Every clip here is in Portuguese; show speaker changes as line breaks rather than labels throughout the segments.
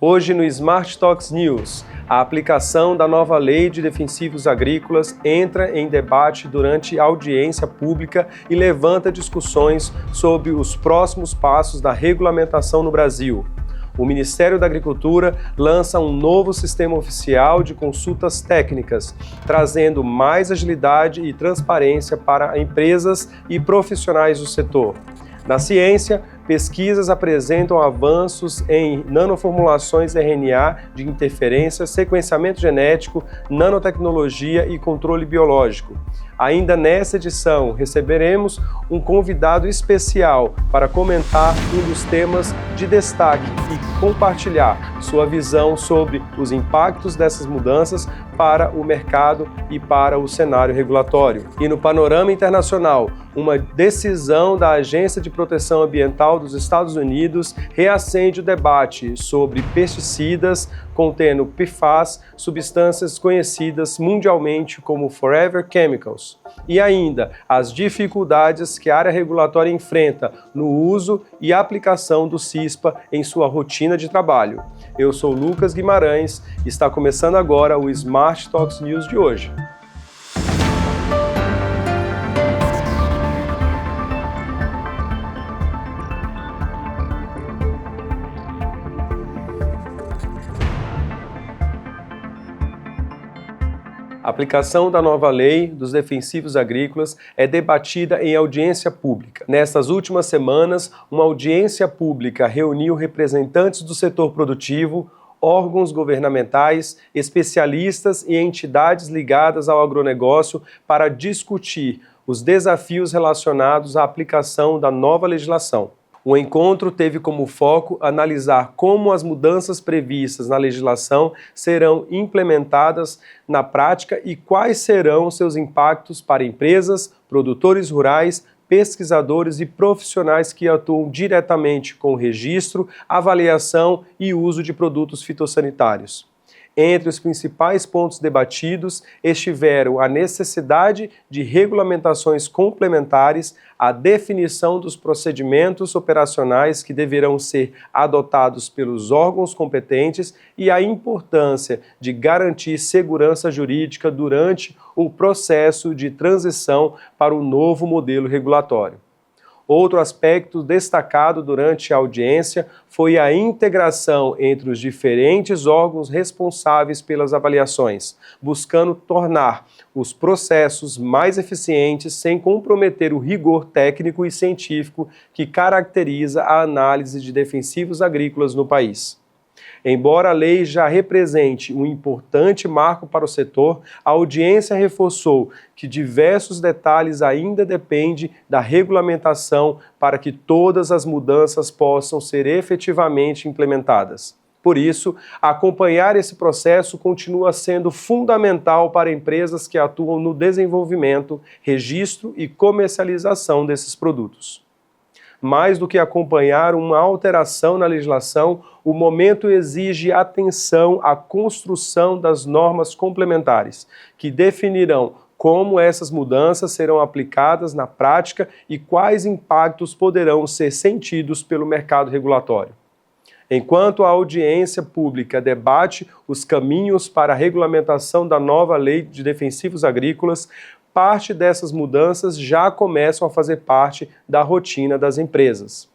Hoje no Smart Talks News, a aplicação da nova Lei de Defensivos Agrícolas entra em debate durante audiência pública e levanta discussões sobre os próximos passos da regulamentação no Brasil. O Ministério da Agricultura lança um novo sistema oficial de consultas técnicas, trazendo mais agilidade e transparência para empresas e profissionais do setor. Na ciência, pesquisas apresentam avanços em nanoformulações RNA de interferência, sequenciamento genético, nanotecnologia e controle biológico. Ainda nessa edição, receberemos um convidado especial para comentar um dos temas de destaque e compartilhar sua visão sobre os impactos dessas mudanças para o mercado e para o cenário regulatório. E no panorama internacional, uma decisão da Agência de Proteção Ambiental dos Estados Unidos reacende o debate sobre pesticidas contendo PFAS, substâncias conhecidas mundialmente como Forever Chemicals. E ainda, as dificuldades que a área regulatória enfrenta no uso e aplicação do CISPA em sua rotina de trabalho. Eu sou Lucas Guimarães e está começando agora o Smart Talks News de hoje. A aplicação da nova lei dos defensivos agrícolas é debatida em audiência pública. Nestas últimas semanas, uma audiência pública reuniu representantes do setor produtivo, órgãos governamentais, especialistas e entidades ligadas ao agronegócio para discutir os desafios relacionados à aplicação da nova legislação. O encontro teve como foco analisar como as mudanças previstas na legislação serão implementadas na prática e quais serão seus impactos para empresas, produtores rurais, pesquisadores e profissionais que atuam diretamente com o registro, avaliação e uso de produtos fitossanitários. Entre os principais pontos debatidos estiveram a necessidade de regulamentações complementares, a definição dos procedimentos operacionais que deverão ser adotados pelos órgãos competentes e a importância de garantir segurança jurídica durante o processo de transição para o novo modelo regulatório. Outro aspecto destacado durante a audiência foi a integração entre os diferentes órgãos responsáveis pelas avaliações, buscando tornar os processos mais eficientes sem comprometer o rigor técnico e científico que caracteriza a análise de defensivos agrícolas no país. Embora a lei já represente um importante marco para o setor, a audiência reforçou que diversos detalhes ainda dependem da regulamentação para que todas as mudanças possam ser efetivamente implementadas. Por isso, acompanhar esse processo continua sendo fundamental para empresas que atuam no desenvolvimento, registro e comercialização desses produtos. Mais do que acompanhar uma alteração na legislação, o momento exige atenção à construção das normas complementares, que definirão como essas mudanças serão aplicadas na prática e quais impactos poderão ser sentidos pelo mercado regulatório. Enquanto a audiência pública debate os caminhos para a regulamentação da nova Lei de Defensivos Agrícolas, parte dessas mudanças já começam a fazer parte da rotina das empresas.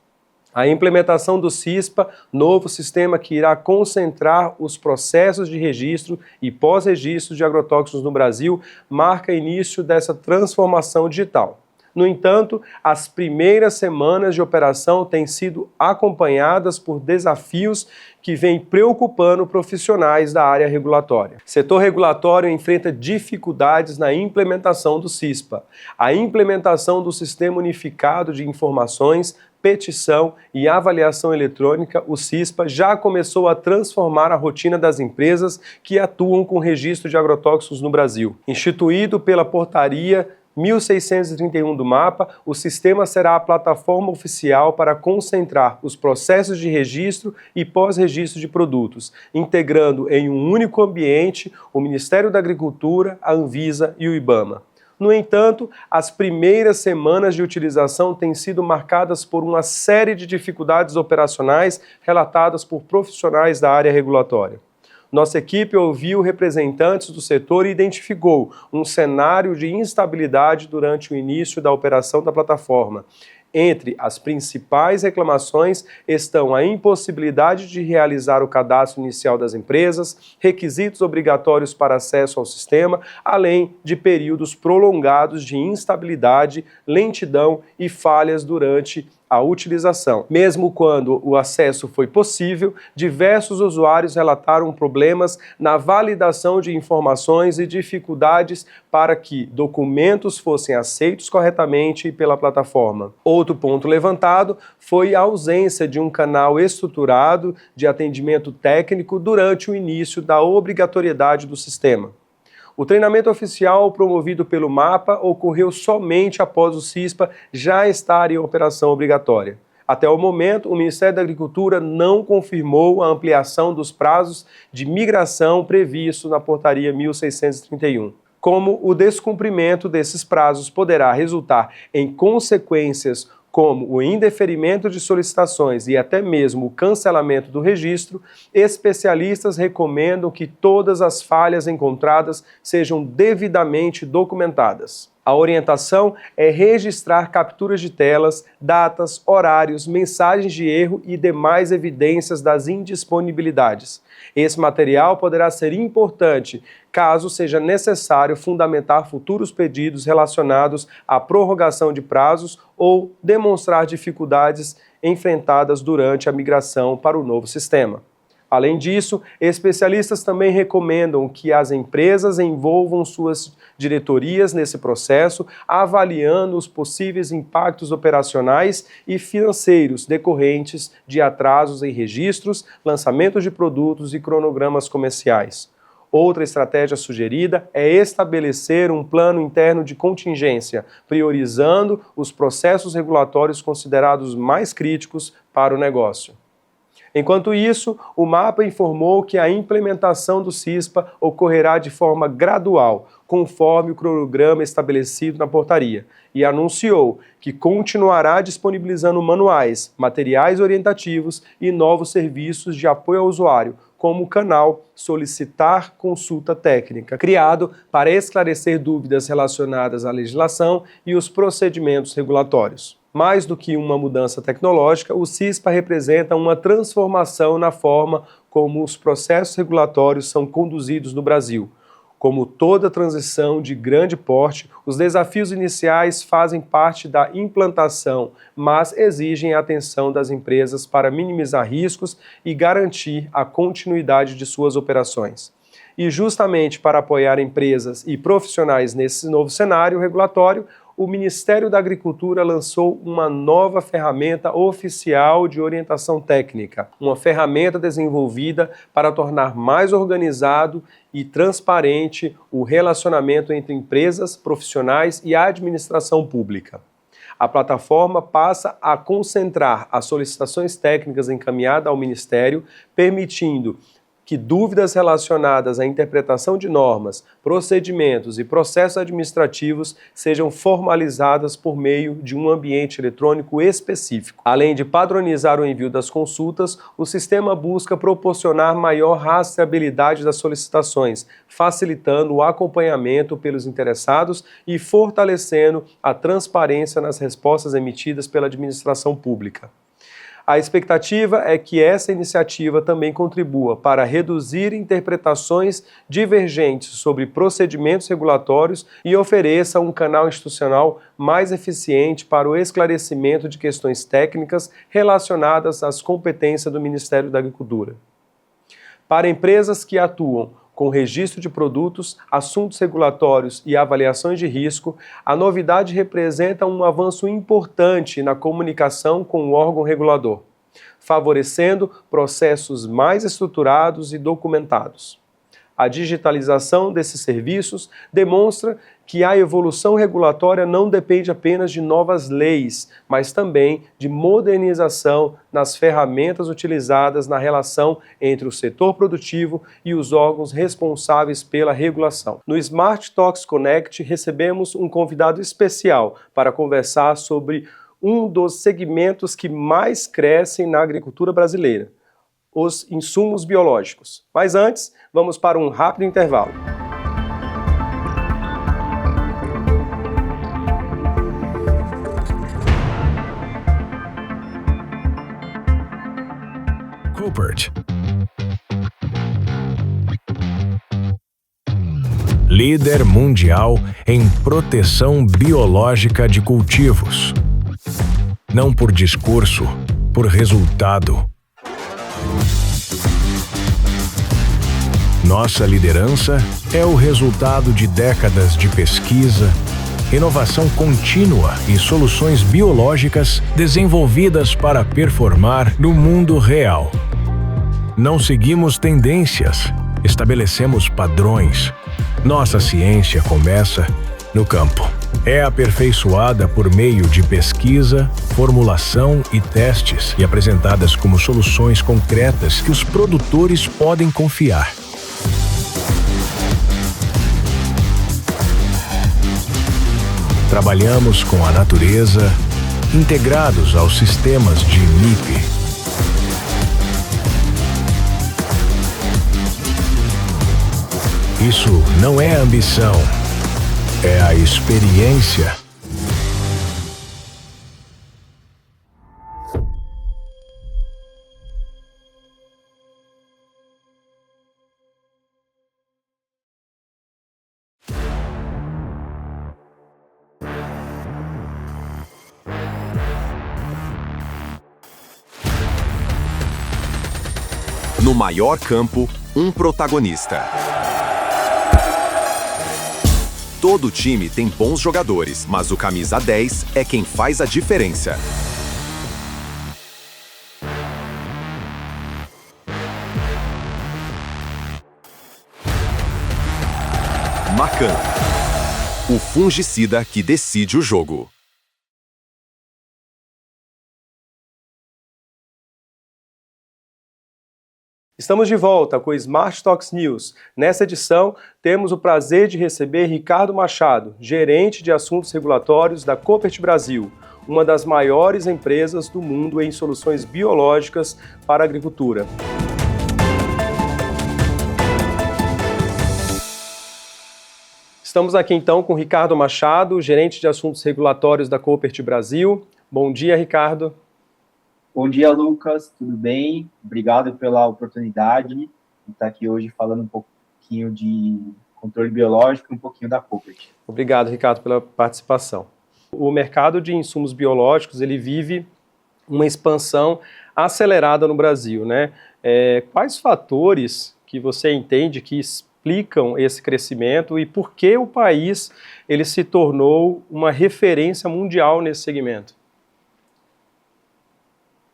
A implementação do CISPA, novo sistema que irá concentrar os processos de registro e pós-registro de agrotóxicos no Brasil, marca o início dessa transformação digital. No entanto, as primeiras semanas de operação têm sido acompanhadas por desafios que vêm preocupando profissionais da área regulatória. O setor regulatório enfrenta dificuldades na implementação do CISPA. A implementação do Sistema Unificado de Informações, Petição e Avaliação Eletrônica, o CISPA, já começou a transformar a rotina das empresas que atuam com registro de agrotóxicos no Brasil. Instituído pela Portaria 1631 do MAPA, o sistema será a plataforma oficial para concentrar os processos de registro e pós-registro de produtos, integrando em um único ambiente o Ministério da Agricultura, a Anvisa e o IBAMA. No entanto, as primeiras semanas de utilização têm sido marcadas por uma série de dificuldades operacionais relatadas por profissionais da área regulatória. Nossa equipe ouviu representantes do setor e identificou um cenário de instabilidade durante o início da operação da plataforma. Entre as principais reclamações estão a impossibilidade de realizar o cadastro inicial das empresas, requisitos obrigatórios para acesso ao sistema, além de períodos prolongados de instabilidade, lentidão e falhas durante a utilização. Mesmo quando o acesso foi possível, diversos usuários relataram problemas na validação de informações e dificuldades para que documentos fossem aceitos corretamente pela plataforma. Outro ponto levantado foi a ausência de um canal estruturado de atendimento técnico durante o início da obrigatoriedade do sistema. O treinamento oficial promovido pelo MAPA ocorreu somente após o CISPA já estar em operação obrigatória. Até o momento, o Ministério da Agricultura não confirmou a ampliação dos prazos de migração previsto na Portaria 1631. Como o descumprimento desses prazos poderá resultar em consequências como o indeferimento de solicitações e até mesmo o cancelamento do registro, especialistas recomendam que todas as falhas encontradas sejam devidamente documentadas. A orientação é registrar capturas de telas, datas, horários, mensagens de erro e demais evidências das indisponibilidades. Esse material poderá ser importante caso seja necessário fundamentar futuros pedidos relacionados à prorrogação de prazos ou demonstrar dificuldades enfrentadas durante a migração para o novo sistema. Além disso, especialistas também recomendam que as empresas envolvam suas diretorias nesse processo, avaliando os possíveis impactos operacionais e financeiros decorrentes de atrasos em registros, lançamentos de produtos e cronogramas comerciais. Outra estratégia sugerida é estabelecer um plano interno de contingência, priorizando os processos regulatórios considerados mais críticos para o negócio. Enquanto isso, o MAPA informou que a implementação do CISPA ocorrerá de forma gradual, conforme o cronograma estabelecido na portaria, e anunciou que continuará disponibilizando manuais, materiais orientativos e novos serviços de apoio ao usuário, como o canal Solicitar Consulta Técnica, criado para esclarecer dúvidas relacionadas à legislação e os procedimentos regulatórios. Mais do que uma mudança tecnológica, o CISPA representa uma transformação na forma como os processos regulatórios são conduzidos no Brasil. Como toda transição de grande porte, os desafios iniciais fazem parte da implantação, mas exigem a atenção das empresas para minimizar riscos e garantir a continuidade de suas operações. E justamente para apoiar empresas e profissionais nesse novo cenário regulatório, o Ministério da Agricultura lançou uma nova ferramenta oficial de orientação técnica, uma ferramenta desenvolvida para tornar mais organizado e transparente o relacionamento entre empresas, profissionais e a administração pública. A plataforma passa a concentrar as solicitações técnicas encaminhadas ao Ministério, permitindo que dúvidas relacionadas à interpretação de normas, procedimentos e processos administrativos sejam formalizadas por meio de um ambiente eletrônico específico. Além de padronizar o envio das consultas, o sistema busca proporcionar maior rastreabilidade das solicitações, facilitando o acompanhamento pelos interessados e fortalecendo a transparência nas respostas emitidas pela administração pública. A expectativa é que essa iniciativa também contribua para reduzir interpretações divergentes sobre procedimentos regulatórios e ofereça um canal institucional mais eficiente para o esclarecimento de questões técnicas relacionadas às competências do Ministério da Agricultura. Para empresas que atuam com registro de produtos, assuntos regulatórios e avaliações de risco, a novidade representa um avanço importante na comunicação com o órgão regulador, favorecendo processos mais estruturados e documentados. A digitalização desses serviços demonstra que a evolução regulatória não depende apenas de novas leis, mas também de modernização nas ferramentas utilizadas na relação entre o setor produtivo e os órgãos responsáveis pela regulação. No Smart Talks Connect, recebemos um convidado especial para conversar sobre um dos segmentos que mais crescem na agricultura brasileira, os insumos biológicos. Mas antes, vamos para um rápido intervalo.
Koppert. Líder mundial em proteção biológica de cultivos. Não por discurso, por resultado. Nossa liderança é o resultado de décadas de pesquisa, inovação contínua e soluções biológicas desenvolvidas para performar no mundo real. Não seguimos tendências, estabelecemos padrões. Nossa ciência começa no campo. É aperfeiçoada por meio de pesquisa, formulação e testes e apresentadas como soluções concretas que os produtores podem confiar. Trabalhamos com a natureza, integrados aos sistemas de MIP. Isso não é ambição, é a experiência.
No maior campo, um protagonista. Todo time tem bons jogadores, mas o camisa 10 é quem faz a diferença. Macan, o fungicida que decide o jogo.
Estamos de volta com o Smart Talks News. Nessa edição, temos o prazer de receber Ricardo Machado, gerente de assuntos regulatórios da Koppert Brasil, uma das maiores empresas do mundo em soluções biológicas para a agricultura. Estamos aqui então com Ricardo Machado, gerente de assuntos regulatórios da Koppert Brasil. Bom dia, Ricardo.
Bom dia, Lucas, tudo bem? Obrigado pela oportunidade de estar aqui hoje falando um pouquinho de controle biológico e um pouquinho da Koppert.
Obrigado, Ricardo, pela participação. O mercado de insumos biológicos, ele vive uma expansão acelerada no Brasil, né? Quais fatores que você entende que explicam esse crescimento e por que o país ele se tornou uma referência mundial nesse segmento?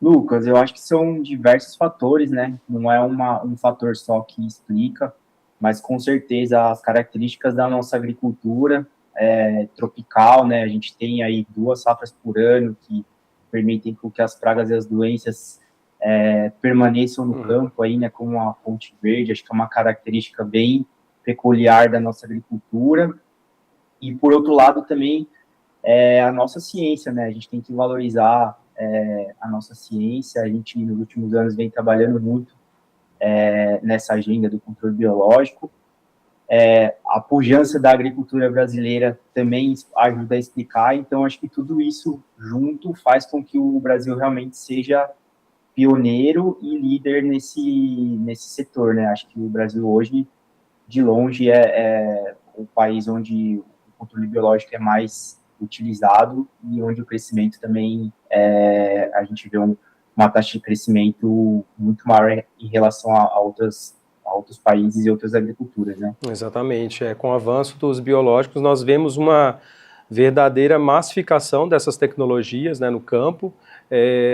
Lucas, eu acho que são diversos fatores, né? Não é um fator só que explica, mas com certeza as características da nossa agricultura tropical, né? A gente tem aí 2 safras por ano que permitem que as pragas e as doenças permaneçam no campo aí, né? Como a fonte verde, acho que é uma característica bem peculiar da nossa agricultura. E por outro lado também a nossa ciência, né? A gente tem que valorizar a nossa ciência. A gente, nos últimos anos, vem trabalhando muito nessa agenda do controle biológico. A pujança da agricultura brasileira também ajuda a explicar, então acho que tudo isso junto faz com que o Brasil realmente seja pioneiro e líder nesse setor, né? Acho que o Brasil hoje, de longe, é o país onde o controle biológico é mais utilizado e onde o crescimento também, a gente vê uma taxa de crescimento muito maior em relação a outros países e outras agriculturas, né?
Exatamente. Com o avanço dos biológicos, nós vemos uma verdadeira massificação dessas tecnologias, né, no campo.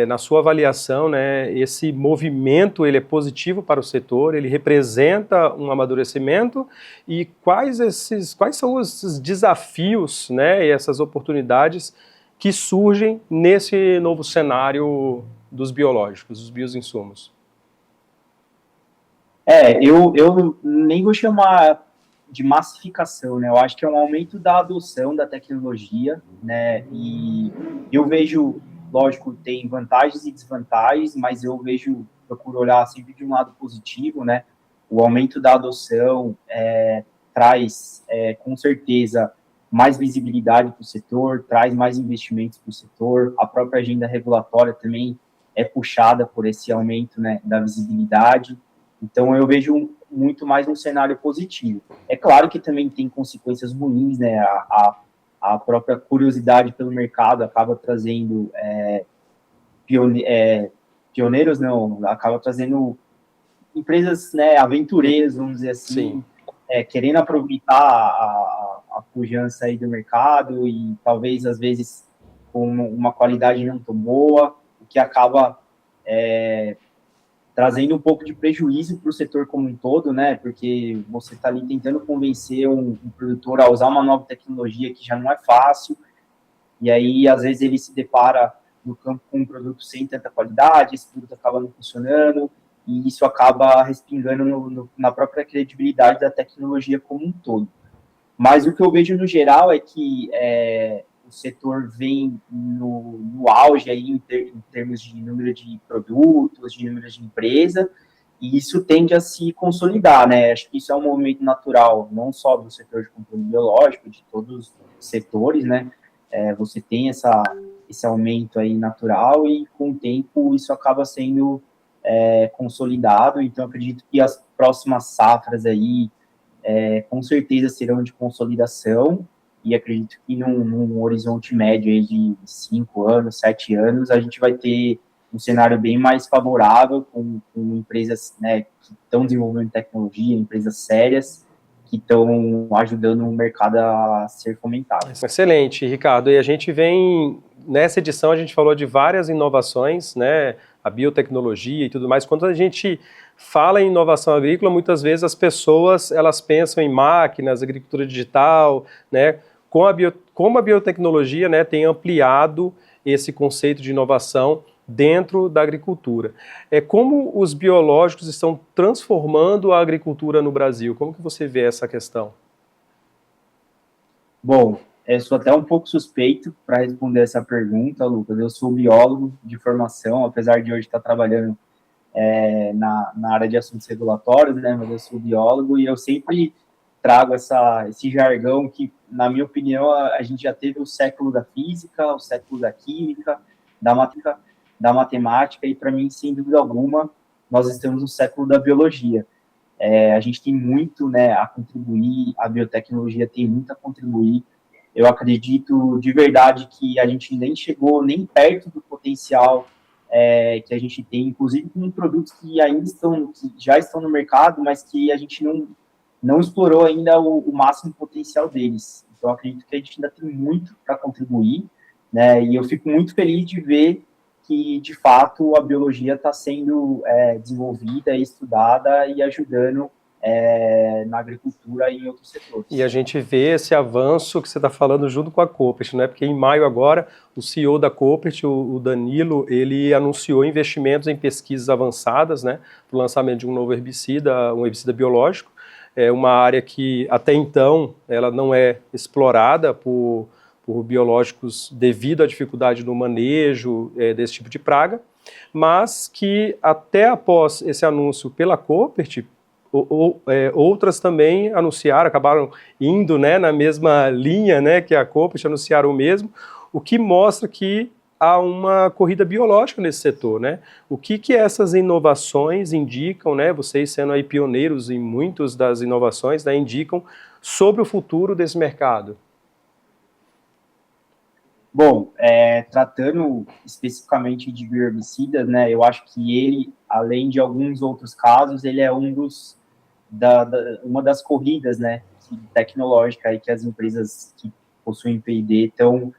Na sua avaliação, né, esse movimento ele é positivo para o setor, ele representa um amadurecimento, e quais são esses desafios, né, e essas oportunidades que surgem nesse novo cenário dos biológicos, dos bioinsumos?
Eu nem vou chamar de massificação, né? Eu acho que é um aumento da adoção da tecnologia, né? E eu vejo, lógico, tem vantagens e desvantagens, mas procuro olhar sempre de um lado positivo, né? O aumento da adoção traz, com certeza, mais visibilidade para o setor, traz mais investimentos para o setor, a própria agenda regulatória também é puxada por esse aumento, né, da visibilidade. Então, eu vejo muito mais um cenário positivo. É claro que também tem consequências ruins, né? A própria curiosidade pelo mercado acaba trazendo pioneiros, não, acaba trazendo empresas, né, aventureiras, vamos dizer assim, querendo aproveitar a pujança aí do mercado e talvez, às vezes, com uma qualidade não tão boa, o que acaba trazendo um pouco de prejuízo para o setor como um todo, né? Porque você está ali tentando convencer um produtor a usar uma nova tecnologia que já não é fácil, e aí, às vezes, ele se depara no campo com um produto sem tanta qualidade, esse produto acaba não funcionando, e isso acaba respingando na própria credibilidade da tecnologia como um todo. Mas o que eu vejo no geral é que o setor vem no auge aí em termos de número de produtos, de número de empresa, e isso tende a se consolidar, né? Acho que isso é um movimento natural, não só do setor de controle biológico, de todos os setores, né? Você tem esse aumento aí natural e, com o tempo, isso acaba sendo consolidado. Então, acredito que as próximas safras aí, com certeza, serão de consolidação, e acredito que num horizonte médio aí de 5 anos, 7 anos, a gente vai ter um cenário bem mais favorável com empresas, né, que estão desenvolvendo tecnologia, empresas sérias, que estão ajudando o mercado a ser fomentado.
Excelente, Ricardo. E a gente vem, nessa edição, a gente falou de várias inovações, né, a biotecnologia e tudo mais. Quando a gente fala em inovação agrícola, muitas vezes as pessoas, elas pensam em máquinas, agricultura digital, né, como a biotecnologia, né, tem ampliado esse conceito de inovação dentro da agricultura. Como os biológicos estão transformando a agricultura no Brasil? Como que você vê essa questão?
Bom, eu sou até um pouco suspeito para responder essa pergunta, Lucas. Eu sou biólogo de formação, apesar de hoje estar trabalhando na área de assuntos regulatórios, né, mas eu sou biólogo e eu sempre trago esse jargão que, na minha opinião, a gente já teve o século da física, o século da química, da matemática, e para mim, sem dúvida alguma, nós estamos no século da biologia. A gente tem muito, né, a contribuir, a biotecnologia tem muito a contribuir. Eu acredito de verdade que a gente nem chegou nem perto do potencial que a gente tem, inclusive com produtos que já estão no mercado, mas que a gente não explorou ainda o máximo potencial deles. Então, acredito que a gente ainda tem muito para contribuir, né? E eu fico muito feliz de ver que, de fato, a biologia está sendo desenvolvida e estudada e ajudando na agricultura e em outros setores.
E a gente vê esse avanço que você está falando junto com a Koppert, né? Porque em maio agora, o CEO da Koppert, o Danilo, ele anunciou investimentos em pesquisas avançadas, né? Para o lançamento de um novo herbicida, um herbicida biológico. É uma área que, até então, ela não é explorada por biológicos devido à dificuldade no manejo desse tipo de praga, mas que até após esse anúncio pela Koppert, outras também anunciaram, acabaram indo, né, na mesma linha, né, que a Koppert, anunciaram o mesmo, o que mostra que há uma corrida biológica nesse setor, né? O que essas inovações indicam, né? Vocês sendo aí pioneiros em muitas das inovações, né, indicam sobre o futuro desse mercado?
Bom, tratando especificamente de bioherbicidas, né, eu acho que ele, além de alguns outros casos, ele é uma das corridas, né, tecnológicas aí que as empresas que possuem P&D estão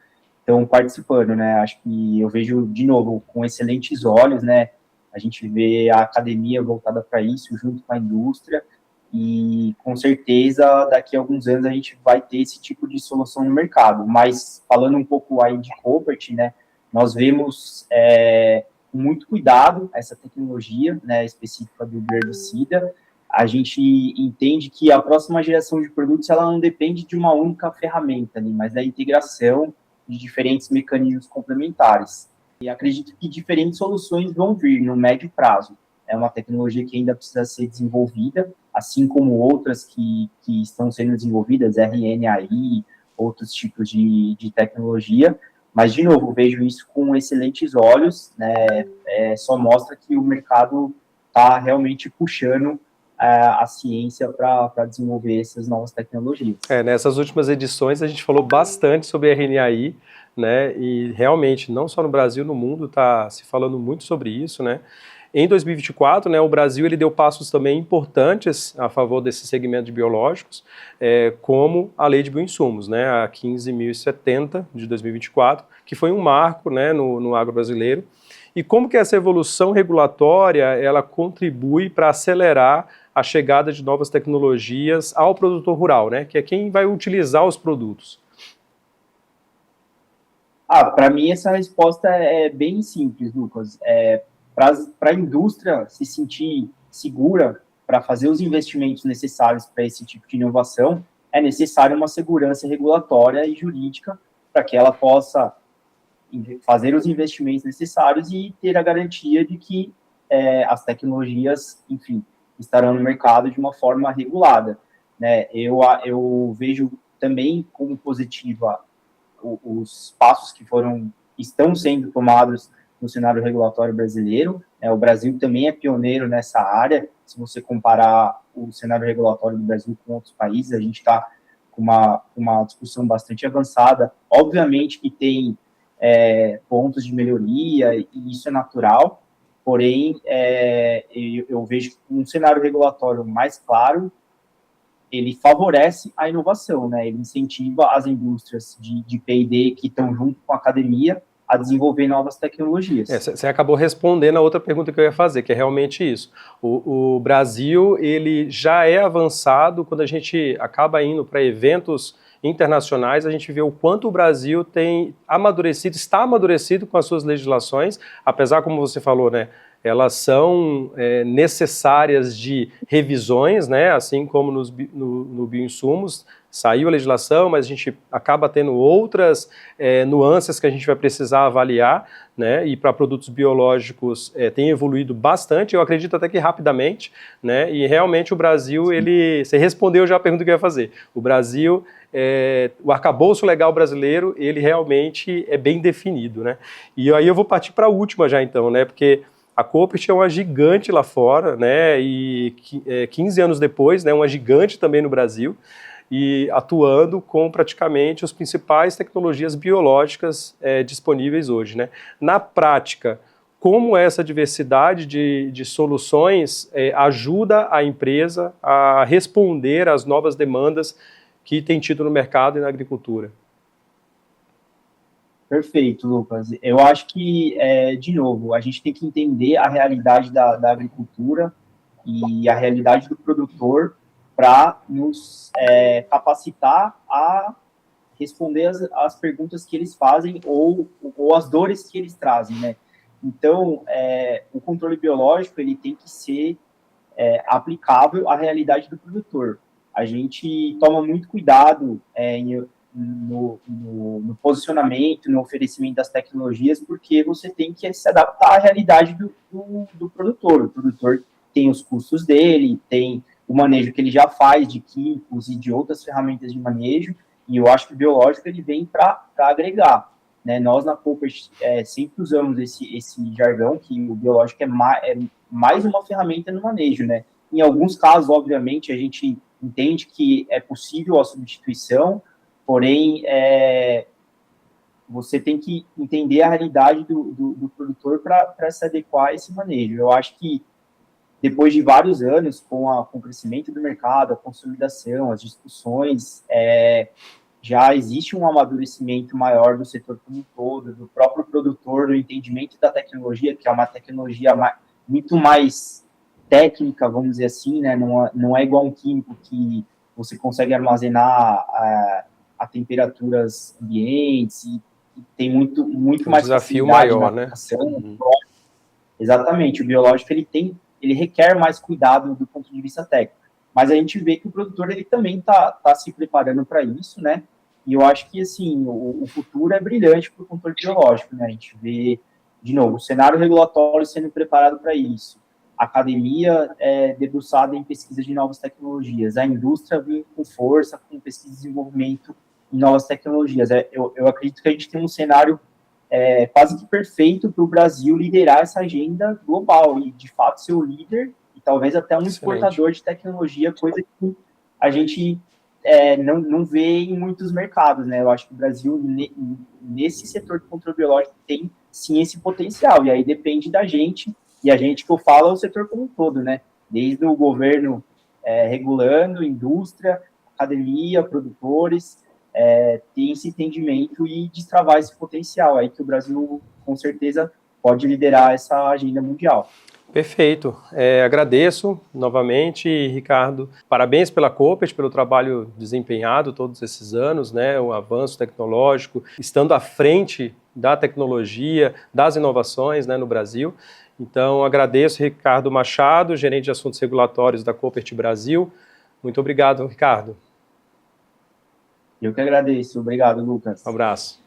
participando, né? Acho que eu vejo, de novo, com excelentes olhos, né? A gente vê a academia voltada para isso, junto com a indústria, e com certeza daqui a alguns anos a gente vai ter esse tipo de solução no mercado. Mas falando um pouco aí de Koppert, né? Nós vemos com muito cuidado essa tecnologia, né, específica do herbicida. A gente entende que a próxima geração de produtos ela não depende de uma única ferramenta ali, mas da integração de diferentes mecanismos complementares. E acredito que diferentes soluções vão vir no médio prazo. É uma tecnologia que ainda precisa ser desenvolvida, assim como outras que estão sendo desenvolvidas, RNAi, outros tipos de tecnologia. Mas, de novo, vejo isso com excelentes olhos, né? Só mostra que o mercado está realmente puxando a ciência para desenvolver essas novas tecnologias.
Nessas últimas edições a gente falou bastante sobre RNAi, né? E realmente, não só no Brasil, no mundo está se falando muito sobre isso, né? Em 2024, né, o Brasil ele deu passos também importantes a favor desse segmento de biológicos, como a Lei de Bioinsumos, né, a 15.070 de 2024, que foi um marco, né, no agro brasileiro. E como que essa evolução regulatória ela contribui para acelerar a chegada de novas tecnologias ao produtor rural, né, que é quem vai utilizar os produtos?
Para mim essa resposta é bem simples, Lucas. Para a indústria se sentir segura para fazer os investimentos necessários para esse tipo de inovação, é necessária uma segurança regulatória e jurídica para que ela possa fazer os investimentos necessários e ter a garantia de que as tecnologias, enfim, estarão no mercado de uma forma regulada, né? Eu vejo também como positiva os passos que estão sendo tomados no cenário regulatório brasileiro. O Brasil também é pioneiro nessa área. Se você comparar o cenário regulatório do Brasil com outros países, a gente está com uma discussão bastante avançada. Obviamente que tem pontos de melhoria, e isso é natural, porém, eu vejo um cenário regulatório mais claro, ele favorece a inovação, né? Ele incentiva as indústrias de P&D que estão junto com a academia a desenvolver novas tecnologias.
Você acabou respondendo a outra pergunta que eu ia fazer, que é realmente isso. O Brasil, ele já é avançado, quando a gente acaba indo para eventos internacionais, a gente vê o quanto o Brasil está amadurecido com as suas legislações, apesar, como você falou, né, elas são necessárias de revisões, né, assim como no bioinsumos, saiu a legislação, mas a gente acaba tendo outras nuances que a gente vai precisar avaliar, né, e para produtos biológicos tem evoluído bastante, eu acredito até que rapidamente, né, e realmente o Brasil, você respondeu já a pergunta que eu ia fazer, o Brasil, o arcabouço legal brasileiro, ele realmente é bem definido, né, e aí eu vou partir para a última já então, né, porque a Koppert é uma gigante lá fora, né, e 15 anos depois, né, uma gigante também no Brasil, e atuando com praticamente as principais tecnologias biológicas disponíveis hoje, né. Na prática, como essa diversidade de soluções ajuda a empresa a responder às novas demandas que tem tido no mercado e na agricultura?
Perfeito, Lucas. Eu acho que, de novo, a gente tem que entender a realidade da agricultura e a realidade do produtor para nos capacitar a responder as perguntas que eles fazem ou as dores que eles trazem, né? Então, o controle biológico ele tem que ser aplicável à realidade do produtor. A gente toma muito cuidado no posicionamento, no oferecimento das tecnologias, porque você tem que se adaptar à realidade do produtor. O produtor tem os custos dele, tem o manejo que ele já faz de químicos e de outras ferramentas de manejo, e eu acho que o biológico ele vem para agregar, né? Nós na Koppert sempre usamos esse jargão que o biológico é mais uma ferramenta no manejo, né? Em alguns casos, obviamente, a gente entende que é possível a substituição, porém, você tem que entender a realidade do produtor para se adequar a esse manejo. Eu acho que depois de vários anos, com o crescimento do mercado, a consolidação, as discussões, já existe um amadurecimento maior do setor como um todo, do próprio produtor, do entendimento da tecnologia, que é uma tecnologia muito mais técnica, vamos dizer assim, né? Não é igual um químico que você consegue armazenar a temperaturas ambientes e tem muito mais
desafio maior, né?
Exatamente, o biológico ele requer mais cuidado do ponto de vista técnico. Mas a gente vê que o produtor ele também está se preparando para isso, né? E eu acho que assim o futuro é brilhante para o controle biológico, né? A gente vê de novo o cenário regulatório sendo preparado para isso, a academia debruçada em pesquisa de novas tecnologias, a indústria vindo com força com pesquisa e desenvolvimento em novas tecnologias. Eu acredito que a gente tem um cenário quase que perfeito para o Brasil liderar essa agenda global e de fato ser o líder e talvez até um exportador de tecnologia, coisa que a gente não vê em muitos mercados, né? Eu acho que o Brasil, nesse setor de controle biológico, tem sim esse potencial, e aí depende da gente, e a gente que eu falo é o setor como um todo, né? Desde o governo regulando, indústria, academia, produtores, tem esse entendimento e destravar esse potencial aí que o Brasil, com certeza, pode liderar essa agenda mundial.
Perfeito. Agradeço novamente, Ricardo. Parabéns pela Coopert, pelo trabalho desempenhado todos esses anos, né? O avanço tecnológico, estando à frente da tecnologia, das inovações, né, no Brasil. Então, agradeço, Ricardo Machado, gerente de assuntos regulatórios da Coopert Brasil. Muito obrigado, Ricardo.
Eu que agradeço. Obrigado, Lucas.
Um abraço.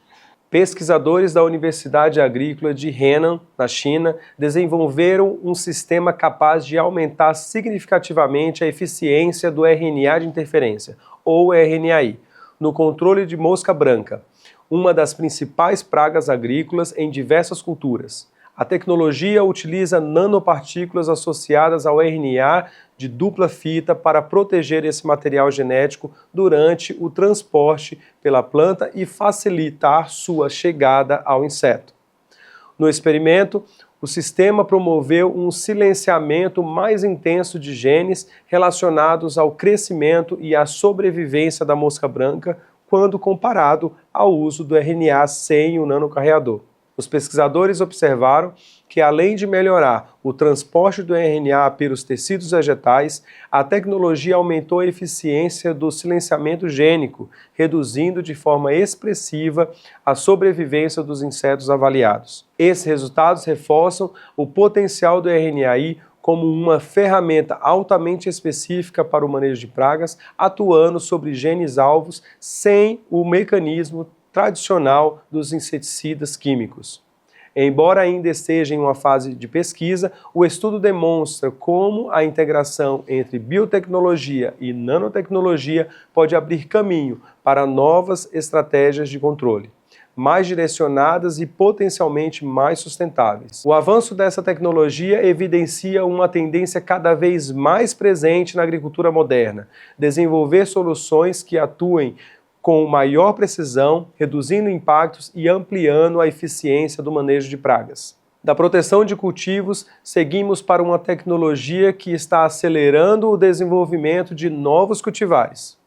Pesquisadores da Universidade Agrícola de Henan, na China, desenvolveram um sistema capaz de aumentar significativamente a eficiência do RNA de interferência, ou RNAi, no controle de mosca branca, uma das principais pragas agrícolas em diversas culturas. A tecnologia utiliza nanopartículas associadas ao RNA de dupla fita para proteger esse material genético durante o transporte pela planta e facilitar sua chegada ao inseto. No experimento, o sistema promoveu um silenciamento mais intenso de genes relacionados ao crescimento e à sobrevivência da mosca branca quando comparado ao uso do RNA sem o nanocarreador. Os pesquisadores observaram que, além de melhorar o transporte do RNA pelos tecidos vegetais, a tecnologia aumentou a eficiência do silenciamento gênico, reduzindo de forma expressiva a sobrevivência dos insetos avaliados. Esses resultados reforçam o potencial do RNAi como uma ferramenta altamente específica para o manejo de pragas, atuando sobre genes alvos sem o mecanismo tradicional dos inseticidas químicos. Embora ainda esteja em uma fase de pesquisa, o estudo demonstra como a integração entre biotecnologia e nanotecnologia pode abrir caminho para novas estratégias de controle, mais direcionadas e potencialmente mais sustentáveis. O avanço dessa tecnologia evidencia uma tendência cada vez mais presente na agricultura moderna: desenvolver soluções que atuem com maior precisão, reduzindo impactos e ampliando a eficiência do manejo de pragas. Da proteção de cultivos, seguimos para uma tecnologia que está acelerando o desenvolvimento de novos cultivares.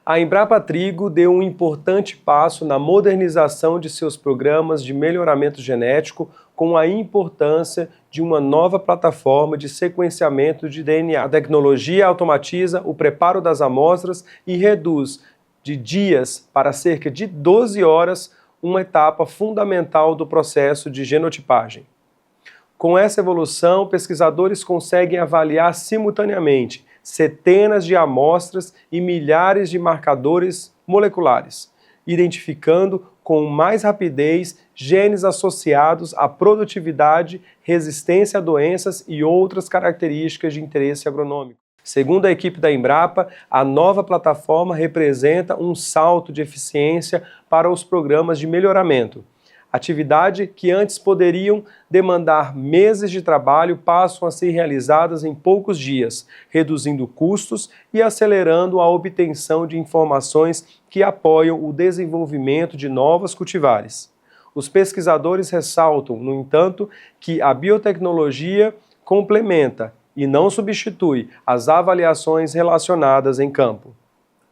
A Embrapa Trigo deu um importante passo na modernização de seus programas de melhoramento genético com a importância de uma nova plataforma de sequenciamento de DNA. A tecnologia automatiza o preparo das amostras e reduz de dias para cerca de 12 horas, uma etapa fundamental do processo de genotipagem. Com essa evolução, pesquisadores conseguem avaliar simultaneamente centenas de amostras e milhares de marcadores moleculares, identificando com mais rapidez genes associados à produtividade, resistência a doenças e outras características de interesse agronômico. Segundo a equipe da Embrapa, a nova plataforma representa um salto de eficiência para os programas de melhoramento. Atividades que antes poderiam demandar meses de trabalho passam a ser realizadas em poucos dias, reduzindo custos e acelerando a obtenção de informações que apoiam o desenvolvimento de novos cultivares. Os pesquisadores ressaltam, no entanto, que a biotecnologia complementa e não substitui as avaliações relacionadas em campo.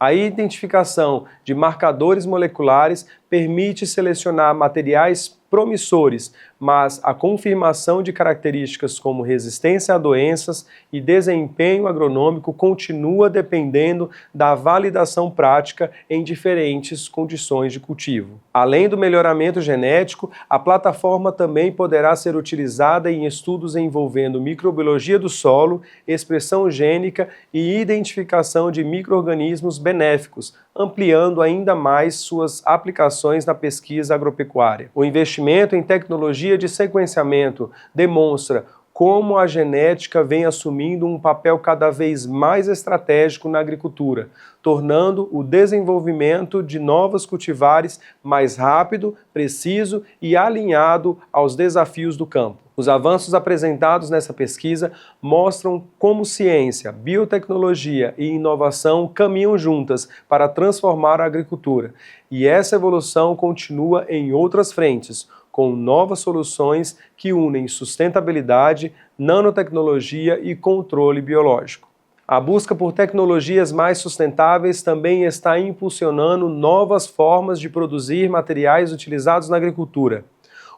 A identificação de marcadores moleculares permite selecionar materiais promissores, mas a confirmação de características como resistência a doenças e desempenho agronômico continua dependendo da validação prática em diferentes condições de cultivo. Além do melhoramento genético, a plataforma também poderá ser utilizada em estudos envolvendo microbiologia do solo, expressão gênica e identificação de micro-organismos benéficos, ampliando ainda mais suas aplicações na pesquisa agropecuária. O investimento em tecnologia de sequenciamento demonstra como a genética vem assumindo um papel cada vez mais estratégico na agricultura, tornando o desenvolvimento de novos cultivares mais rápido, preciso e alinhado aos desafios do campo. Os avanços apresentados nessa pesquisa mostram como ciência, biotecnologia e inovação caminham juntas para transformar a agricultura. E essa evolução continua em outras frentes, com novas soluções que unem sustentabilidade, nanotecnologia e controle biológico. A busca por tecnologias mais sustentáveis também está impulsionando novas formas de produzir materiais utilizados na agricultura.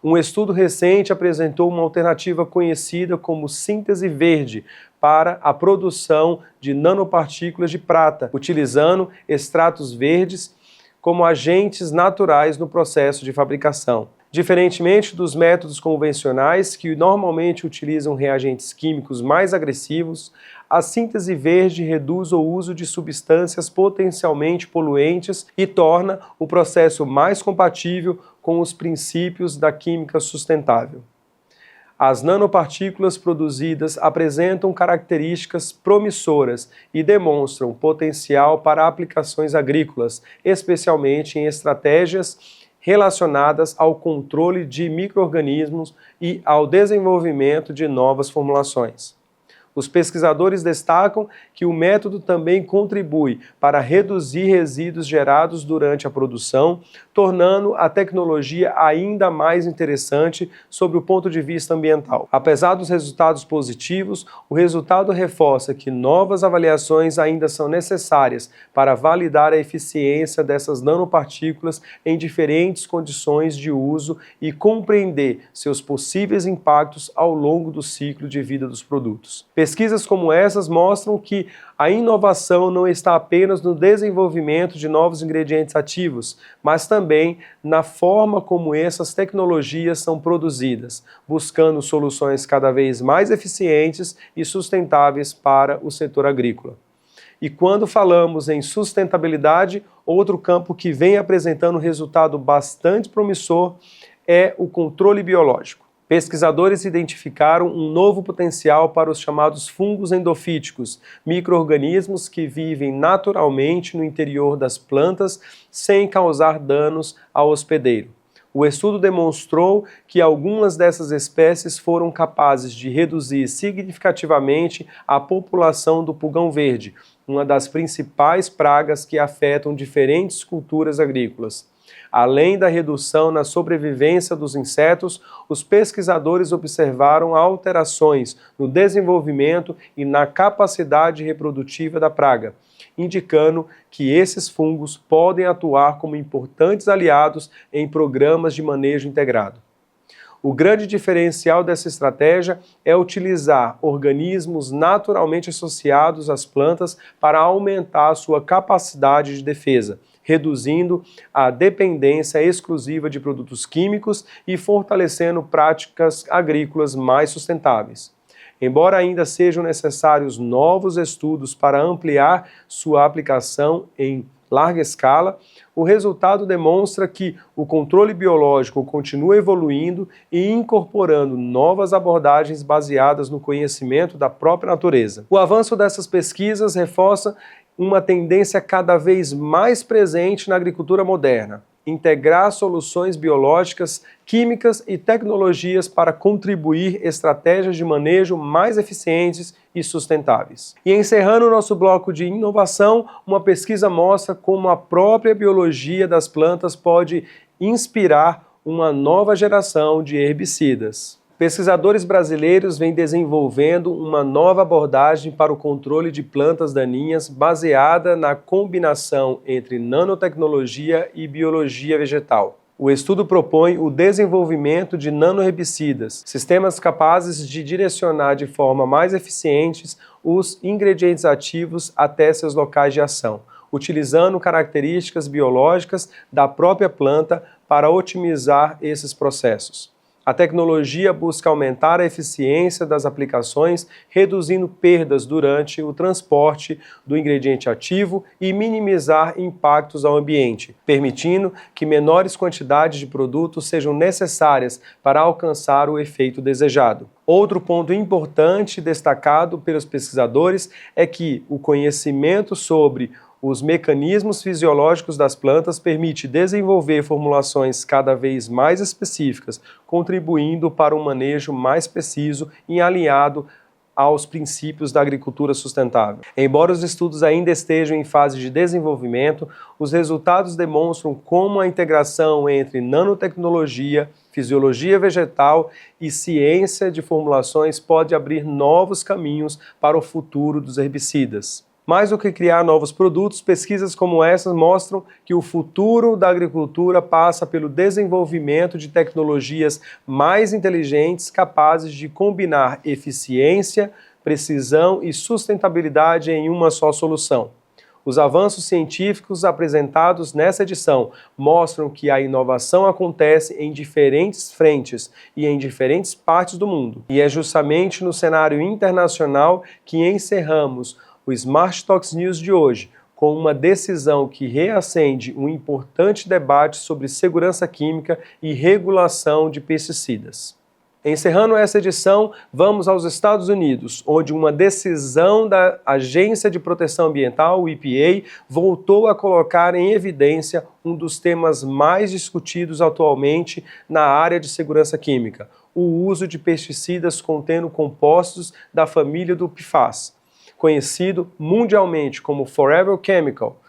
Um estudo recente apresentou uma alternativa conhecida como síntese verde para a produção de nanopartículas de prata, utilizando extratos verdes como agentes naturais no processo de fabricação. Diferentemente dos métodos convencionais, que normalmente utilizam reagentes químicos mais agressivos, a síntese verde reduz o uso de substâncias potencialmente poluentes e torna o processo mais compatível com os princípios da química sustentável. As nanopartículas produzidas apresentam características promissoras e demonstram potencial para aplicações agrícolas, especialmente em estratégias relacionadas ao controle de micro-organismos e ao desenvolvimento de novas formulações. Os pesquisadores destacam que o método também contribui para reduzir resíduos gerados durante a produção, tornando a tecnologia ainda mais interessante sob o ponto de vista ambiental. Apesar dos resultados positivos, o resultado reforça que novas avaliações ainda são necessárias para validar a eficiência dessas nanopartículas em diferentes condições de uso e compreender seus possíveis impactos ao longo do ciclo de vida dos produtos. Pesquisas como essas mostram que a inovação não está apenas no desenvolvimento de novos ingredientes ativos, mas também na forma como essas tecnologias são produzidas, buscando soluções cada vez mais eficientes e sustentáveis para o setor agrícola. E quando falamos em sustentabilidade, outro campo que vem apresentando resultado bastante promissor é o controle biológico. Pesquisadores identificaram um novo potencial para os chamados fungos endofíticos, micro-organismos que vivem naturalmente no interior das plantas sem causar danos ao hospedeiro. O estudo demonstrou que algumas dessas espécies foram capazes de reduzir significativamente a população do pulgão verde, uma das principais pragas que afetam diferentes culturas agrícolas. Além da redução na sobrevivência dos insetos, os pesquisadores observaram alterações no desenvolvimento e na capacidade reprodutiva da praga, indicando que esses fungos podem atuar como importantes aliados em programas de manejo integrado. O grande diferencial dessa estratégia é utilizar organismos naturalmente associados às plantas para aumentar a sua capacidade de defesa, reduzindo a dependência exclusiva de produtos químicos e fortalecendo práticas agrícolas mais sustentáveis. Embora ainda sejam necessários novos estudos para ampliar sua aplicação em larga escala, o resultado demonstra que o controle biológico continua evoluindo e incorporando novas abordagens baseadas no conhecimento da própria natureza. O avanço dessas pesquisas reforça uma tendência cada vez mais presente na agricultura moderna: integrar soluções biológicas, químicas e tecnologias para contribuir estratégias de manejo mais eficientes e sustentáveis. E encerrando o nosso bloco de inovação, uma pesquisa mostra como a própria biologia das plantas pode inspirar uma nova geração de herbicidas. Pesquisadores brasileiros vêm desenvolvendo uma nova abordagem para o controle de plantas daninhas baseada na combinação entre nanotecnologia e biologia vegetal. O estudo propõe o desenvolvimento de nanoherbicidas, sistemas capazes de direcionar de forma mais eficiente os ingredientes ativos até seus locais de ação, utilizando características biológicas da própria planta para otimizar esses processos. A tecnologia busca aumentar a eficiência das aplicações, reduzindo perdas durante o transporte do ingrediente ativo e minimizar impactos ao ambiente, permitindo que menores quantidades de produtos sejam necessárias para alcançar o efeito desejado. Outro ponto importante destacado pelos pesquisadores é que o conhecimento sobre os mecanismos fisiológicos das plantas permite desenvolver formulações cada vez mais específicas, contribuindo para um manejo mais preciso e alinhado aos princípios da agricultura sustentável. Embora os estudos ainda estejam em fase de desenvolvimento, os resultados demonstram como a integração entre nanotecnologia, fisiologia vegetal e ciência de formulações pode abrir novos caminhos para o futuro dos herbicidas. Mais do que criar novos produtos, pesquisas como essas mostram que o futuro da agricultura passa pelo desenvolvimento de tecnologias mais inteligentes capazes de combinar eficiência, precisão e sustentabilidade em uma só solução. Os avanços científicos apresentados nessa edição mostram que a inovação acontece em diferentes frentes e em diferentes partes do mundo. E é justamente no cenário internacional que encerramos o Smart Talks News de hoje, com uma decisão que reacende um importante debate sobre segurança química e regulação de pesticidas. Encerrando essa edição, vamos aos Estados Unidos, onde uma decisão da Agência de Proteção Ambiental, o EPA, voltou a colocar em evidência um dos temas mais discutidos atualmente na área de segurança química, o uso de pesticidas contendo compostos da família do PFAS, conhecido mundialmente como Forever Chemical,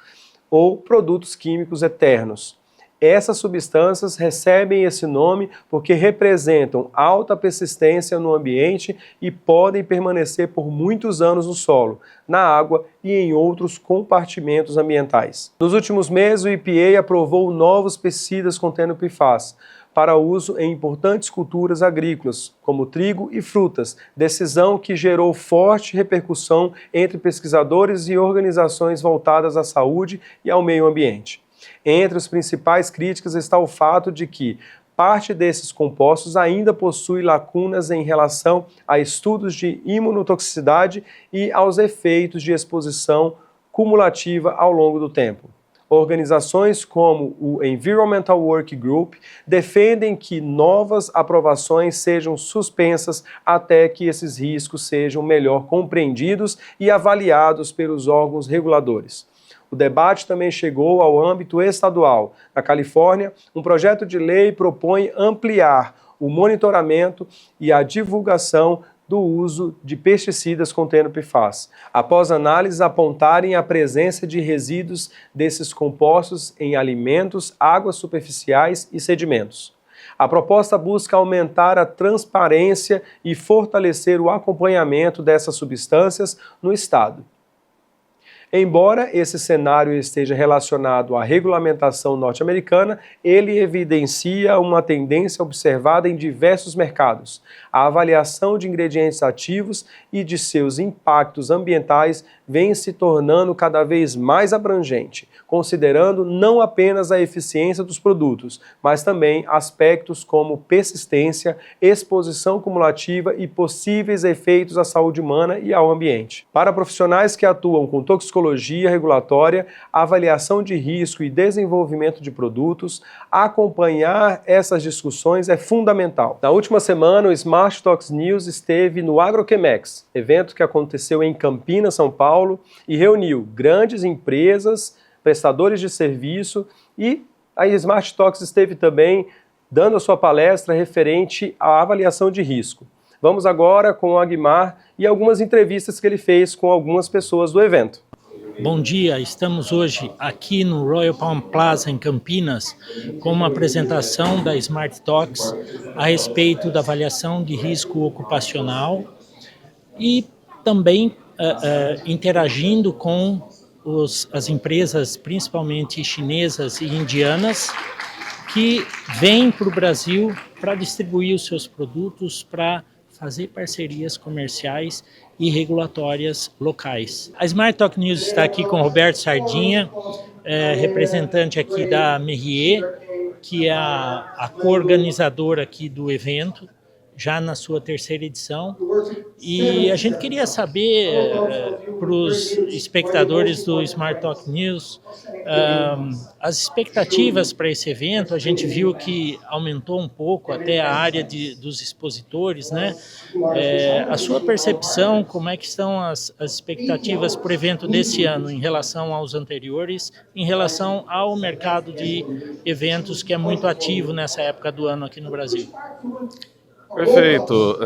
ou produtos químicos eternos. Essas substâncias recebem esse nome porque representam alta persistência no ambiente e podem permanecer por muitos anos no solo, na água e em outros compartimentos ambientais. Nos últimos meses, o EPA aprovou novos pesticidas contendo PFAS, para uso em importantes culturas agrícolas, como trigo e frutas, decisão que gerou forte repercussão entre pesquisadores e organizações voltadas à saúde e ao meio ambiente. Entre as principais críticas está o fato de que parte desses compostos ainda possui lacunas em relação a estudos de imunotoxicidade e aos efeitos de exposição cumulativa ao longo do tempo. Organizações como o Environmental Work Group defendem que novas aprovações sejam suspensas até que esses riscos sejam melhor compreendidos e avaliados pelos órgãos reguladores. O debate também chegou ao âmbito estadual. Na Califórnia, um projeto de lei propõe ampliar o monitoramento e a divulgação do uso de pesticidas contendo PFAS, após análises apontarem a presença de resíduos desses compostos em alimentos, águas superficiais e sedimentos. A proposta busca aumentar a transparência e fortalecer o acompanhamento dessas substâncias no Estado. Embora esse cenário esteja relacionado à regulamentação norte-americana, ele evidencia uma tendência observada em diversos mercados. A avaliação de ingredientes ativos e de seus impactos ambientais vem se tornando cada vez mais abrangente, considerando não apenas a eficiência dos produtos, mas também aspectos como persistência, exposição cumulativa e possíveis efeitos à saúde humana e ao ambiente. Para profissionais que atuam com toxicologia regulatória, avaliação de risco e desenvolvimento de produtos, acompanhar essas discussões é fundamental. Na última semana, o Smart Talks News esteve no Agrochemex, evento que aconteceu em Campinas, São Paulo, e reuniu grandes empresas, prestadores de serviço, e a Smart Talks esteve também dando a sua palestra referente à avaliação de risco. Vamos agora com o Aguimar e algumas entrevistas que ele fez com algumas pessoas do evento.
Bom dia, estamos hoje aqui no Royal Palm Plaza em Campinas com uma apresentação da Smart Talks a respeito da avaliação de risco ocupacional e também interagindo com as empresas, principalmente chinesas e indianas, que vêm para o Brasil para distribuir os seus produtos, para fazer parcerias comerciais e regulatórias locais. A Smart Talk News está aqui com Roberto Sardinha, representante aqui da Merrier, que é a co-organizadora aqui do evento, já na sua terceira edição. E a gente queria saber, para os espectadores do Smart Talk News, as expectativas para esse evento. A gente viu que aumentou um pouco até a área dos expositores, né? A sua percepção, como é que estão as expectativas para o evento desse ano em relação aos anteriores, em relação ao mercado de eventos que é muito ativo nessa época do ano aqui no Brasil?
Perfeito.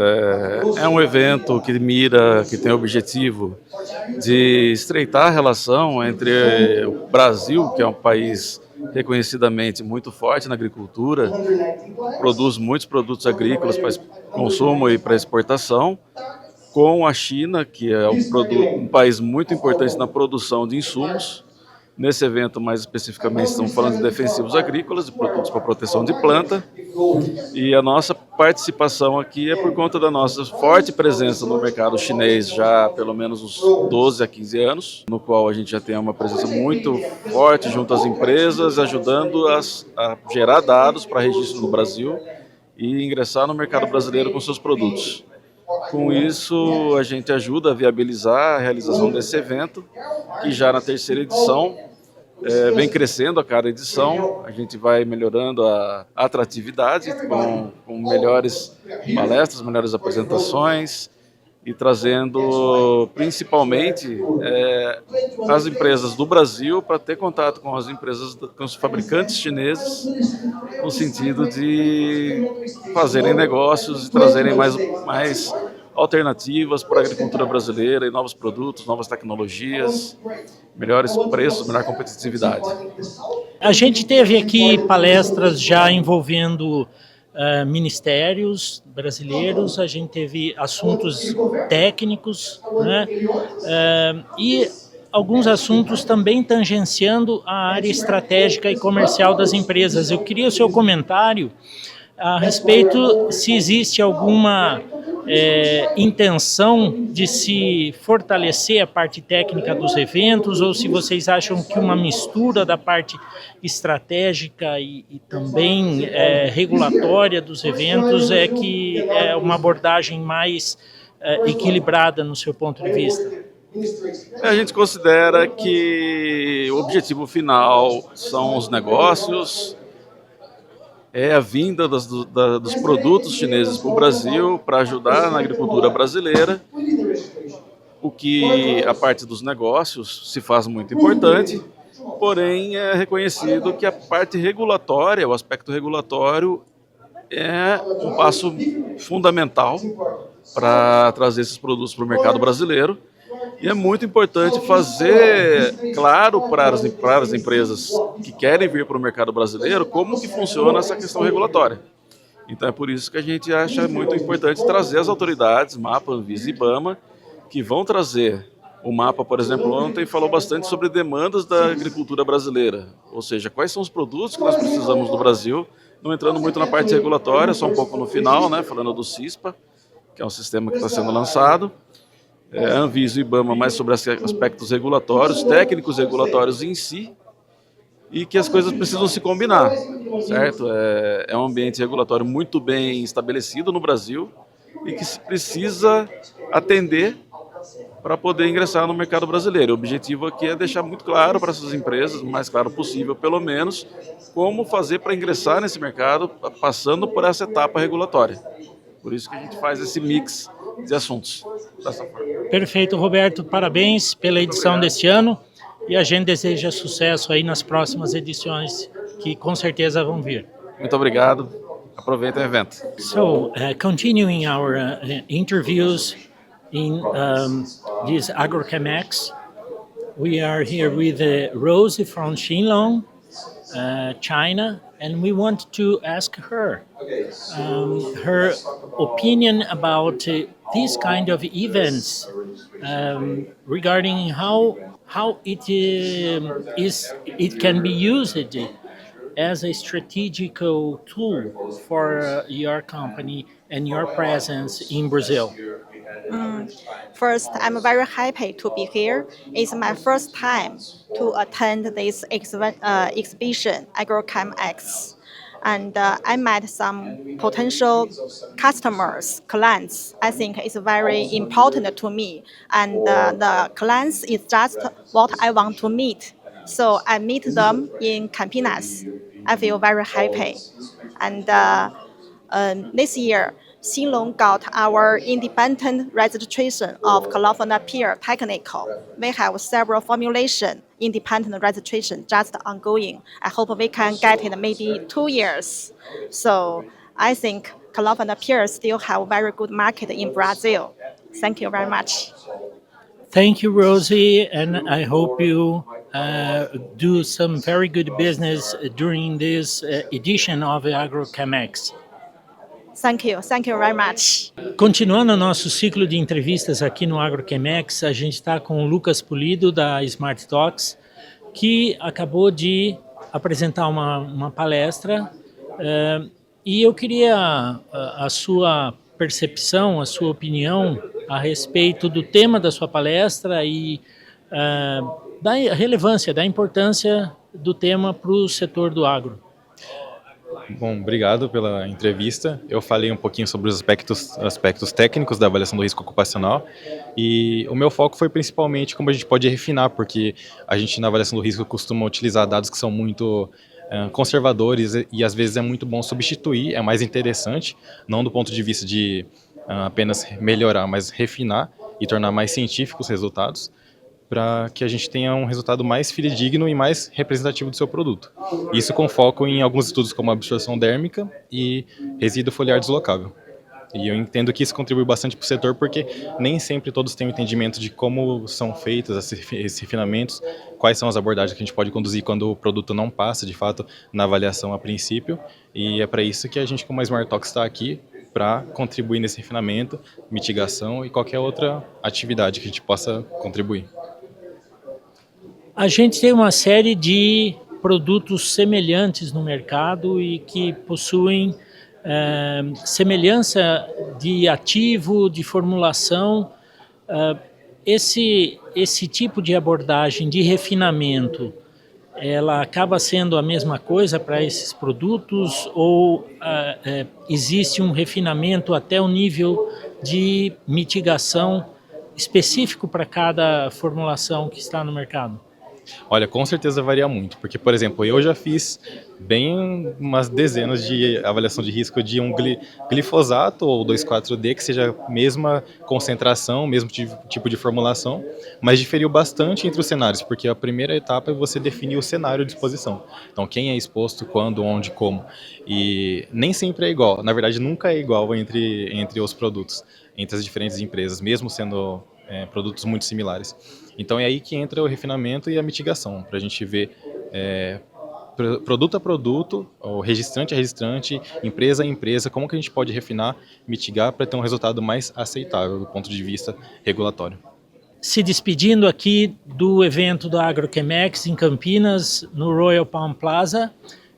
É um evento que tem o objetivo de estreitar a relação entre o Brasil, que é um país reconhecidamente muito forte na agricultura, produz muitos produtos agrícolas para consumo e para exportação, com a China, que é um país muito importante na produção de insumos. Nesse evento, mais especificamente, estamos falando de defensivos agrícolas, de produtos para proteção de planta. E a nossa participação aqui é por conta da nossa forte presença no mercado chinês já há pelo menos uns 12 a 15 anos, no qual a gente já tem uma presença muito forte junto às empresas, ajudando a gerar dados para registro no Brasil e ingressar no mercado brasileiro com seus produtos. Com isso, a gente ajuda a viabilizar a realização desse evento, que já na terceira edição vem crescendo a cada edição. A gente vai melhorando a atratividade com melhores palestras, melhores apresentações e trazendo principalmente as empresas do Brasil para ter contato com as empresas, com os fabricantes chineses, no sentido de fazerem negócios e trazerem mais alternativas para a agricultura brasileira e novos produtos, novas tecnologias, melhores preços, melhor competitividade.
A gente teve aqui palestras já envolvendo ministérios brasileiros, a gente teve assuntos técnicos, né? E alguns assuntos também tangenciando a área estratégica e comercial das empresas. Eu queria o seu comentário a respeito se existe alguma intenção de se fortalecer a parte técnica dos eventos, ou se vocês acham que uma mistura da parte estratégica e também regulatória dos eventos que é uma abordagem mais equilibrada no seu ponto de vista?
A gente considera que o objetivo final são os negócios, é a vinda dos produtos chineses para o Brasil para ajudar na agricultura brasileira, o que a parte dos negócios se faz muito importante, porém é reconhecido que a parte regulatória, o aspecto regulatório, é um passo fundamental para trazer esses produtos para o mercado brasileiro. E é muito importante fazer claro para as empresas que querem vir para o mercado brasileiro como que funciona essa questão regulatória. Então é por isso que a gente acha muito importante trazer as autoridades, MAPA, Anvisa e IBAMA, que vão trazer o MAPA, por exemplo, ontem falou bastante sobre demandas da agricultura brasileira, ou seja, quais são os produtos que nós precisamos no Brasil, não entrando muito na parte regulatória, só um pouco no final, né, falando do CISPA, que é um sistema que está sendo lançado. A Anvisa e o IBAMA mais sobre aspectos regulatórios, técnicos regulatórios em si, e que as coisas precisam se combinar, certo? É um ambiente regulatório muito bem estabelecido no Brasil e que se precisa atender para poder ingressar no mercado brasileiro. O objetivo aqui é deixar muito claro para essas empresas, o mais claro possível pelo menos, como fazer para ingressar nesse mercado passando por essa etapa regulatória. Por isso que a gente faz esse mix de assuntos dessa forma.
Perfeito, Roberto. Parabéns pela edição deste ano e a gente deseja sucesso aí nas próximas edições que com certeza vão vir.
Muito obrigado. Aproveitem o evento.
So, continuing our interviews in this AgroChemX, we are here with Rosie from Xinlong, China, and we want to ask her her opinion about these kind of events, regarding how it can be used as a strategical tool for your company and your presence in Brazil.
First, I'm very happy to be here. It's my first time to attend this exhibition, AgroChemX. And I met some potential customers, clients. I think it's very important to me. And the clients is just what I want to meet. So I meet them in Campinas. I feel very happy. And this year, Xinlong got our independent registration of Chlorphena Technical. We have several formulation independent registration just ongoing. I hope we can get it maybe 2 years. So I think Chlorphena still have very good market in Brazil. Thank you very much.
Thank you, Rosie, and I hope you do some very good business during this edition of AgroChemX.
Thank you very much.
Continuando o nosso ciclo de entrevistas aqui no AgroChemX, a gente está com o Lucas Pulido, da Smart Talks, que acabou de apresentar uma palestra, e eu queria a sua percepção, a sua opinião a respeito do tema da sua palestra e da relevância, da importância do tema para o setor do agro.
Bom, obrigado pela entrevista. Eu falei um pouquinho sobre os aspectos técnicos da avaliação do risco ocupacional e o meu foco foi principalmente como a gente pode refinar, porque a gente na avaliação do risco costuma utilizar dados que são muito conservadores e às vezes é muito bom substituir, é mais interessante, não do ponto de vista de apenas melhorar, mas refinar e tornar mais científicos os resultados, para que a gente tenha um resultado mais fidedigno e mais representativo do seu produto. Isso com foco em alguns estudos como absorção dérmica e resíduo foliar deslocável. E eu entendo que isso contribui bastante para o setor, porque nem sempre todos têm o entendimento de como são feitos esses refinamentos, quais são as abordagens que a gente pode conduzir quando o produto não passa, de fato, na avaliação a princípio. E é para isso que a gente, como a Smart Talks, está aqui, para contribuir nesse refinamento, mitigação e qualquer outra atividade que a gente possa contribuir.
A gente tem uma série de produtos semelhantes no mercado e que possuem semelhança de ativo, de formulação. Esse tipo de abordagem de refinamento, ela acaba sendo a mesma coisa para esses produtos ou existe um refinamento até o nível de mitigação específico para cada formulação que está no mercado?
Olha, com certeza varia muito, porque, por exemplo, eu já fiz bem umas dezenas de avaliação de risco de um glifosato ou 2,4-D, que seja a mesma concentração, mesmo tipo de formulação, mas diferiu bastante entre os cenários, porque a primeira etapa é você definir o cenário de exposição. Então, quem é exposto, quando, onde, como. E nem sempre é igual, na verdade nunca é igual entre os produtos, entre as diferentes empresas, mesmo sendo produtos muito similares. Então é aí que entra o refinamento e a mitigação, para a gente ver produto a produto, ou registrante a registrante, empresa a empresa, como que a gente pode refinar, mitigar para ter um resultado mais aceitável do ponto de vista regulatório.
Se despedindo aqui do evento da AgroChemX em Campinas, no Royal Palm Plaza,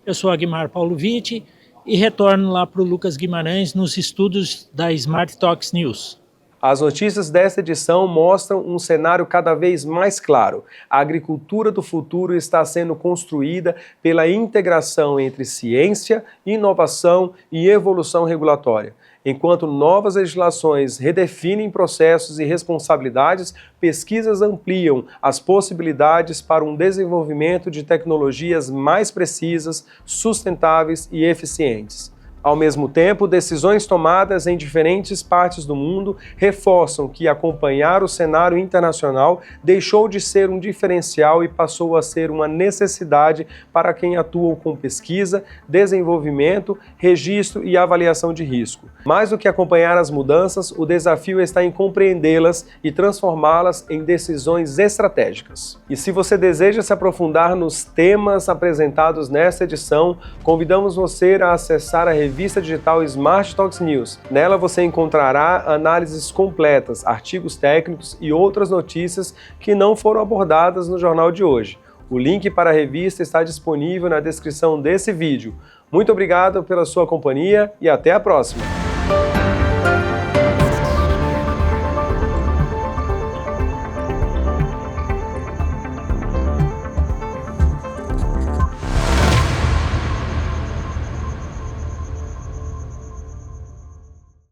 eu sou Aguimar Paulovici e retorno lá para o Lucas Guimarães nos estúdios da Smart Talks News.
As notícias desta edição mostram um cenário cada vez mais claro. A agricultura do futuro está sendo construída pela integração entre ciência, inovação e evolução regulatória. Enquanto novas legislações redefinem processos e responsabilidades, pesquisas ampliam as possibilidades para um desenvolvimento de tecnologias mais precisas, sustentáveis e eficientes. Ao mesmo tempo, decisões tomadas em diferentes partes do mundo reforçam que acompanhar o cenário internacional deixou de ser um diferencial e passou a ser uma necessidade para quem atua com pesquisa, desenvolvimento, registro e avaliação de risco. Mais do que acompanhar as mudanças, o desafio está em compreendê-las e transformá-las em decisões estratégicas. E se você deseja se aprofundar nos temas apresentados nesta edição, convidamos você a acessar a revista digital Smart Talks News. Nela você encontrará análises completas, artigos técnicos e outras notícias que não foram abordadas no jornal de hoje. O link para a revista está disponível na descrição desse vídeo. Muito obrigado pela sua companhia e até a próxima!